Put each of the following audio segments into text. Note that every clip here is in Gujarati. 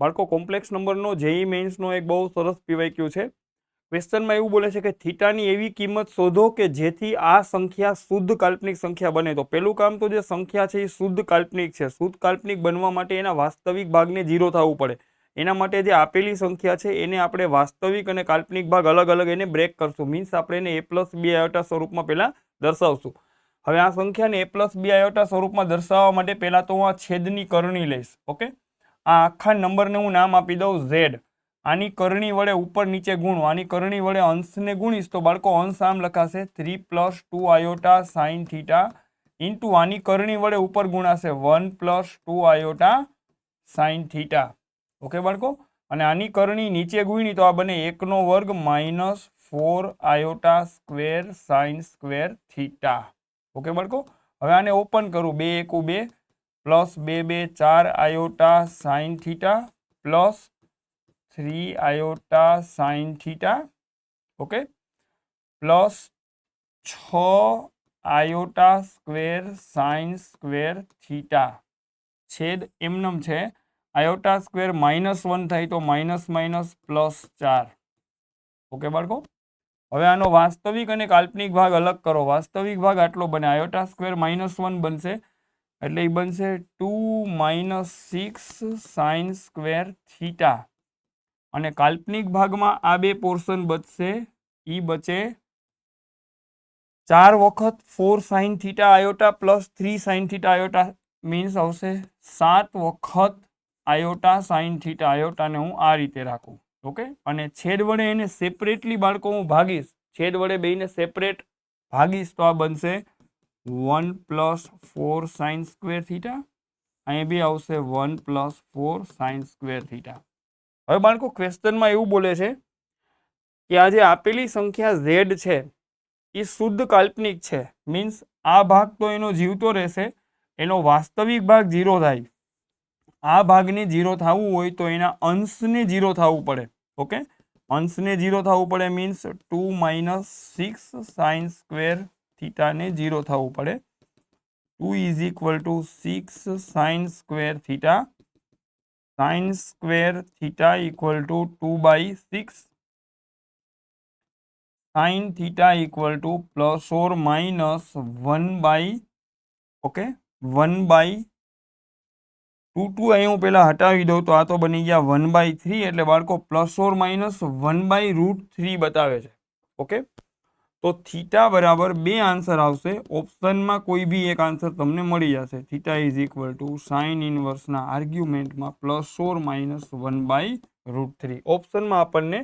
બાળકો કોમ્પ્લેક્સ નંબરનો જેઈ મેઇન્સનો એક બહુ સરસ પીવાયક્યુ છે. ક્વેશ્ચનમાં એવું બોલે છે કે થીટાની એવી કિંમત શોધો કે જેથી આ સંખ્યા શુદ્ધ કાલ્પનિક સંખ્યા બને. તો પેલું કામ તો જે સંખ્યા છે એ શુદ્ધ કાલ્પનિક છે. શુદ્ધ કાલ્પનિક બનવા માટે એના વાસ્તવિક ભાગને 0 થવું પડે. એના માટે જે આપેલી સંખ્યા છે એને આપણે વાસ્તવિક અને કાલ્પનિક ભાગ અલગ અલગ એને બ્રેક કરશું. મીન્સ આપણે એને a+b આયોટા સ્વરૂપમાં પહેલા દર્શાવશું. હવે આ સંખ્યાને a+b આયોટા સ્વરૂપમાં દર્શાવવા માટે પહેલા તો હું આ છેદની કરણી લઈશ. ઓકે, આ આખા નંબરને હું નામ આપી દઉં z. આની કરણી વડે ઉપર નીચે ગુણો. આની કરણી વડે અંશને ગુણીશ તો બાળકો અંશ આમ લખાશે 3 + 2 આયોટા સાઇન થીટા ઇન્ટુ આની કરણી વડે ઉપર ગુણાશે 1 + 2 આયોટા સાઇન થીટા. ઓકે બાળકો, અને આની કરણી નીચે ગુણી તો આ બને 1² - 4 iota square sine square theta. Okay બાળકો, હવે આને ઓપન કરું. 2 × 1 + 2 × 2 4 iota sine theta plus 3 iota sine theta. Okay, plus 6 iota square sine square theta. છેદ એમનેમ છે. આયોટા સ્ક્વેર -1 થાય તો --+4. ઓકે બાળકો, હવે આનો વાસ્તવિક અને કાલ્પનિક ભાગ અલગ કરો. વાસ્તવિક ભાગ આટલો બને. આયોટા સ્ક્વેર -1 બનશે એટલે એ બનશે 2 - 6 સાઇન સ્ક્વેર થીટા. અને કાલ્પનિક ભાગમાં આ બે પોર્શન બચશે. ઈ બચે 4 વખત 4 sine theta iota plus 3 sine theta iota. Means આવશે 7 વખત આયોટા સાઇન થીટા. આયોટાને હું આ રીતે રાખું. ઓકે, અને છેદ વડે એને સેપરેટલી બાળકો હું ભાગીશ. છેદ વડે બેયને સેપરેટ ભાગીશ તો આ બનશે 1 + 4 સાઇન સ્ક્વેર થીટા. અહીં બી આવશે 1 + 4 સાઇન સ્ક્વેર થીટા. હવે બાળકો ક્વેશ્ચનમાં એવું બોલે છે કે આ જે આપેલી સંખ્યા z છે એ શુદ્ધ કાલ્પનિક છે. મીન્સ આ ભાગ તો એનો જીવતો રહેશે, એનો વાસ્તવિક ભાગ 0 થાય. આ ભાગને 0 થવું હોય તો એના અંશને 0 થવું પડે. ઓકે, અંશને 0 થવું પડે મીન્સ 2 - 6 સાઇન સ્ક્વેર થીટાને 0 થવું પડે. 2 = 6 sign square theta. Sign square theta = 2/6. Sine theta = ±1/, okay, 1/2. અહીં હું પેલા હટાવી દઉં તો આ તો બની ગયા 1/3. એટલે બાળકો ±1/√3 બતાવે છે. ઓકે, તો થીટા બરાબર 2 આન્સર આવશે. ઓપ્શનમાં કોઈ બી એક આન્સર તમને મળી જશે. Theta = sign ઇનવર્સના આર્ગ્યુમેન્ટમાં +±1/√3. ઓપ્શનમાં આપણને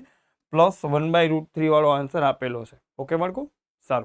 +1/√3 વાળો આન્સર આપેલો છે. ઓકે બાળકો, સારું.